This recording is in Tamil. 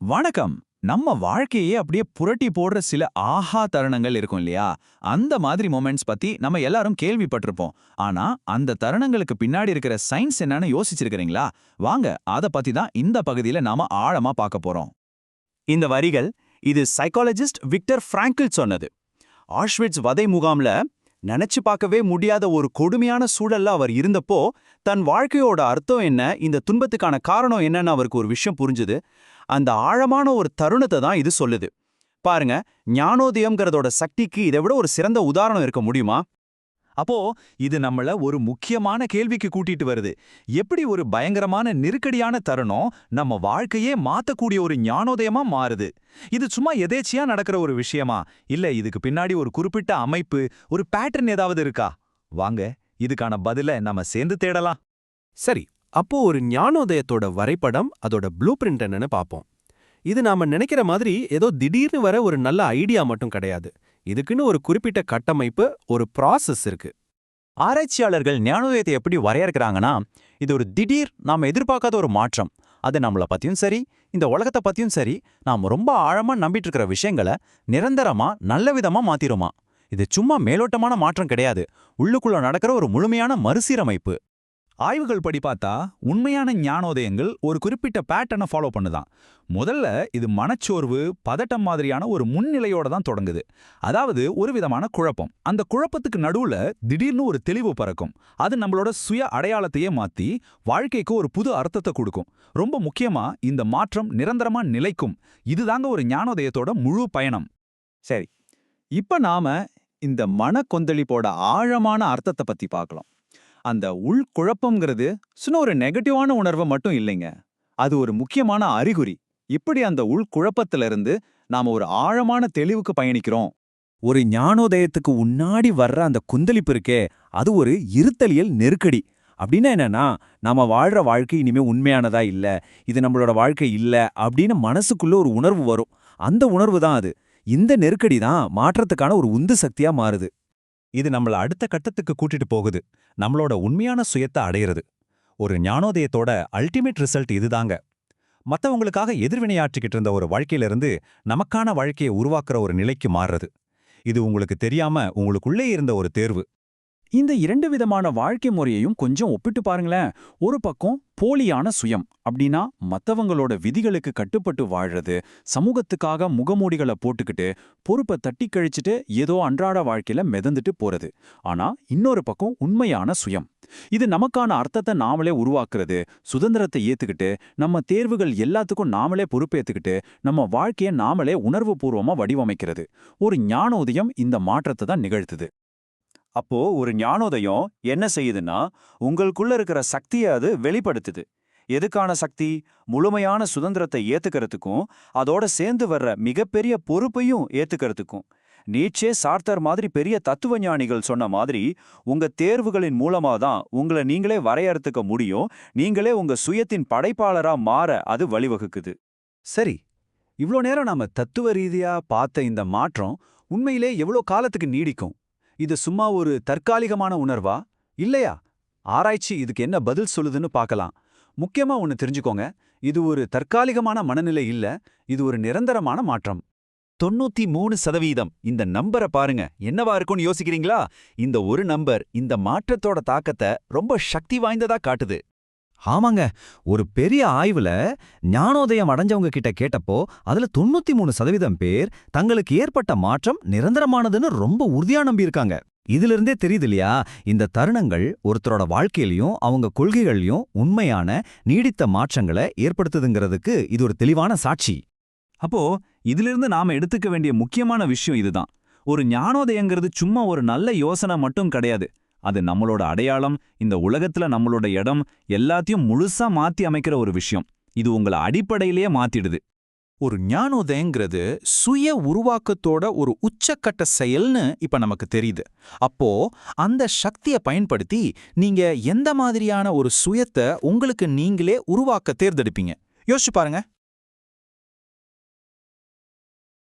வணக்கம். நம்ம வாழ்க்கையே அப்படியே புரட்டி போடுற சில ஆஹா தருணங்கள் இருக்கும் இல்லையா? அந்த மாதிரி மொமெண்ட்ஸ் பத்தி நம்ம எல்லாரும் கேள்விப்பட்டிருப்போம். ஆனா, அந்த தருணங்களுக்கு பின்னாடி இருக்கிற சயின்ஸ் என்னன்னு யோசிச்சிருக்கிறீங்களா? வாங்க, அத பத்தி தான் இந்த பகுதியில நாம ஆழமா பார்க்க போறோம். இந்த வரிகள் இது சைக்காலஜிஸ்ட் விக்டர் ஃப்ராங்கிள் சொன்னது. ஆஷ்விட்ஸ் வதை முகாம்ல நினைச்சு பார்க்கவே முடியாத ஒரு கொடுமையான சூழல்ல அவர் இருந்தப்போ தன் வாழ்க்கையோட அர்த்தம் என்ன, இந்த துன்பத்துக்கான காரணம் என்னன்னு அவருக்கு ஒரு விஷயம் புரிஞ்சுது. அந்த ஆழமான ஒரு தருணத்தை தான் இது சொல்லுது. பாருங்க, ஞானோதயம்ங்கிறதோட சக்திக்கு இதை விட ஒரு சிறந்த உதாரணம் இருக்க முடியுமா? அப்போ இது நம்மள ஒரு முக்கியமான கேள்விக்கு கூட்டிட்டு வருது. எப்படி ஒரு பயங்கரமான நெருக்கடியான தருணம் நம்ம வாழ்க்கையே மாத்தக்கூடிய ஒரு ஞானோதயமா மாறுது? இது சும்மா எதேச்சியா நடக்கிற ஒரு விஷயமா? இல்ல இதுக்கு பின்னாடி ஒரு குறிப்பிட்ட அமைப்பு, ஒரு பேட்டர்ன் ஏதாவது இருக்கா? வாங்க, இதுக்கான பதில நம்ம சேர்ந்து தேடலாம். சரி, அப்போ ஒரு ஞானோதயத்தோட வரைபடம், அதோட ப்ளூ பிரிண்ட் என்னன்னு பார்ப்போம். இது நாம நினைக்கிற மாதிரி ஏதோ திடீர்னு வர ஒரு நல்ல ஐடியா மட்டும் கிடையாது. இதுக்குன்னு ஒரு குறிப்பிட்ட கட்டமைப்பு, ஒரு ப்ராசஸ் இருக்கு. ஆராய்ச்சியாளர்கள் ஞானோதயத்தை எப்படி வரையறுக்கிறாங்கன்னா, இது ஒரு திடீர், நாம எதிர்பார்க்காத ஒரு மாற்றம். அது நம்மள பத்தியும் சரி, இந்த உலகத்தை பத்தியும் சரி, நாம் ரொம்ப ஆழமா நம்பிட்டு இருக்கிற விஷயங்களை நிரந்தரமா நல்ல விதமா மாத்திருமா. இது சும்மா மேலோட்டமான மாற்றம் கிடையாது, உள்ளுக்குள்ள நடக்கிற ஒரு முழுமையான மறுசீரமைப்பு. ஆய்வுகள் படி பார்த்தா உண்மையான ஞானோதயங்கள் ஒரு குறிப்பிட்ட பேட்டர்னை ஃபாலோ பண்ணுதான். முதல்ல இது மனச்சோர்வு, பதட்டம் மாதிரியான ஒரு முன்னிலையோட தான் தொடங்குது. அதாவது ஒரு விதமான குழப்பம். அந்த குழப்பத்துக்கு நடுவுல திடீர்னு ஒரு தெளிவு பறக்கும். அது நம்மளோட சுய அடையாளத்தையே மாத்தி வாழ்க்கைக்கு ஒரு புது அர்த்தத்தை கொடுக்கும். ரொம்ப முக்கியமா இந்த மாற்றம் நிரந்தரமா நிலைக்கும். இதுதாங்க ஒரு ஞானோதயத்தோட முழு பயணம். சரி, இப்ப நாம இந்த மன கொந்தளிப்போட ஆழமான அர்த்தத்தை பத்தி பார்க்கலாம். அந்த உள்குழப்பம்ங்கிறது சும்மா ஒரு நெகட்டிவான உணர்வு மட்டும் இல்லைங்க. அது ஒரு முக்கியமான அறிகுறி. இப்படி அந்த உள்குழப்பத்திலிருந்து நாம ஒரு ஆழமான தெளிவுக்கு பயணிக்கிறோம். ஒரு ஞானோதயத்துக்கு முன்னாடி வர்ற அந்த கொந்தளிப்பு இருக்கே, அது ஒரு இருத்தலியல் நெருக்கடி. அப்படின்னா என்னன்னா, நாம வாழ்ற வாழ்க்கை இனிமே உண்மையானதா இல்ல, இது நம்மளோட வாழ்க்கை இல்ல அப்படின்னு மனசுக்குள்ள ஒரு உணர்வு வரும். அந்த உணர்வு தான் அது. இந்த நெருக்கடி தான் மாற்றத்துக்கான ஒரு உந்து சக்தியா மாறுது. இது நம்மள அடுத்த கட்டத்துக்கு கூட்டிட்டு போகுது. நம்மளோட உண்மையான சுயத்தை அடையிறது. ஒரு ஞானோதயத்தோட அல்டிமேட் ரிசல்ட் இதுதாங்க. மத்தவங்களுக்காக எதிர்வினையாற்றிக்கிட்டு இருந்த ஒரு வாழ்க்கையிலிருந்து நமக்கான வாழ்க்கையை உருவாக்குற ஒரு நிலைக்கு மாறுறது. இது உங்களுக்கு தெரியாம உங்களுக்குள்ளே இருந்த ஒரு தேர்வு. இந்த இரண்டு விதமான வாழ்க்கை முறையையும் கொஞ்சம் ஒப்பிட்டு பாருங்களேன். ஒரு பக்கம் போலியான சுயம், அப்படின்னா மத்தவங்களோட விதிகளுக்கு கட்டுப்பட்டு வாழறது, சமூகத்துக்காக முகமூடிகளை போட்டுக்கிட்டு பொறுப்பை தட்டி கழிச்சிட்டு ஏதோ அன்றாட வாழ்க்கையில மிதந்துட்டு போறது. ஆனா இன்னொரு பக்கம் உண்மையான சுயம். இது நமக்கான அர்த்தத்தை நாமளே உருவாக்குறது, சுதந்திரத்தை ஏத்துக்கிட்டு நம்ம தேர்வுகள் எல்லாத்துக்கும் நாமளே பொறுப்பேத்துக்கிட்டு நம்ம வாழ்க்கையை நாமளே உணர்வுபூர்வமா வடிவமைக்கிறது. ஒரு ஞானோதயம் இந்த மாற்றத்தை தான் நிகழ்த்துது. அப்போ ஒரு ஞானோதயம் என்ன செய்யுதுன்னா, உங்களுக்குள்ள இருக்கிற சக்தியை அது வெளிப்படுத்துது. எதுக்கான சக்தி? முழுமையான சுதந்திரத்தை ஏத்துக்கிறதுக்கும் அதோட சேர்ந்து வர்ற மிகப்பெரிய பொறுப்பையும் ஏத்துக்கிறதுக்கும். நீட்சே, சார்த்தர் மாதிரி பெரிய தத்துவ ஞானிகள் சொன்ன மாதிரி, உங்க தேர்வுகளின் மூலமா தான் உங்களை நீங்களே வரையறுத்துக்க முடியும். நீங்களே உங்க சுயத்தின் படைப்பாளரா மாற அது வழிவகுக்குது. சரி, இவ்ளோ நேரம் நாம தத்துவ ரீதியா பார்த்த இந்த மாற்றம் உண்மையிலே எவ்வளோ காலத்துக்கு நீடிக்கும்? இது சும்மா ஒரு தற்காலிகமான உணர்வா? இல்லையா? ஆராய்ச்சி இதுக்கு என்ன பதில் சொல்லுதுன்னு பார்க்கலாம். முக்கியமா ஒன்னு தெரிஞ்சுக்கோங்க, இது ஒரு தற்காலிகமான மனநிலை இல்ல, இது ஒரு நிரந்தரமான மாற்றம். 93% இந்த நம்பரை பாருங்க, என்னவா இருக்கும்னு யோசிக்கிறீங்களா? இந்த ஒரு நம்பர் இந்த மாற்றத்தோட தாக்கத்தை ரொம்ப சக்தி வாய்ந்ததா காட்டுது. ஆமாங்க, ஒரு பெரிய ஆய்வுல ஞானோதயம் அடைஞ்சவங்க கிட்ட கேட்டப்போ அதுல 93% பேர் தங்களுக்கு ஏற்பட்ட மாற்றம் நிரந்தரமானதுன்னு ரொம்ப உறுதியா நம்பியிருக்காங்க. இதிலிருந்தே தெரியுது இல்லையா, இந்த தருணங்கள் ஒருத்தரோட வாழ்க்கையிலையும் அவங்க கொள்கைகளையும் உண்மையான நீடித்த மாற்றங்களை ஏற்படுத்துதுங்கிறதுக்கு இது ஒரு தெளிவான சாட்சி. அப்போ இதிலிருந்து நாம எடுத்துக்க வேண்டிய முக்கியமான விஷயம் இதுதான். ஒரு ஞானோதயங்கிறது சும்மா ஒரு நல்ல யோசனை மட்டும் கிடையாது. அது நம்மளோட அடையாளம், இந்த உலகத்துல நம்மளோட இடம் எல்லாத்தையும் முழுசா மாத்தி அமைக்கிற ஒரு விஷயம். இது உங்களை அடிப்படையிலேயே மாத்திடுது. ஒரு ஞானோதயங்கிறது சுய உருவாக்கத்தோட ஒரு உச்சக்கட்ட செயல்னு இப்ப நமக்கு தெரியுது. அப்போ அந்த சக்தியை பயன்படுத்தி நீங்க எந்த மாதிரியான ஒரு சுயத்தை உங்களுக்கு நீங்களே உருவாக்க தேர்ந்தெடுப்பீங்க? யோசிச்சு பாருங்க.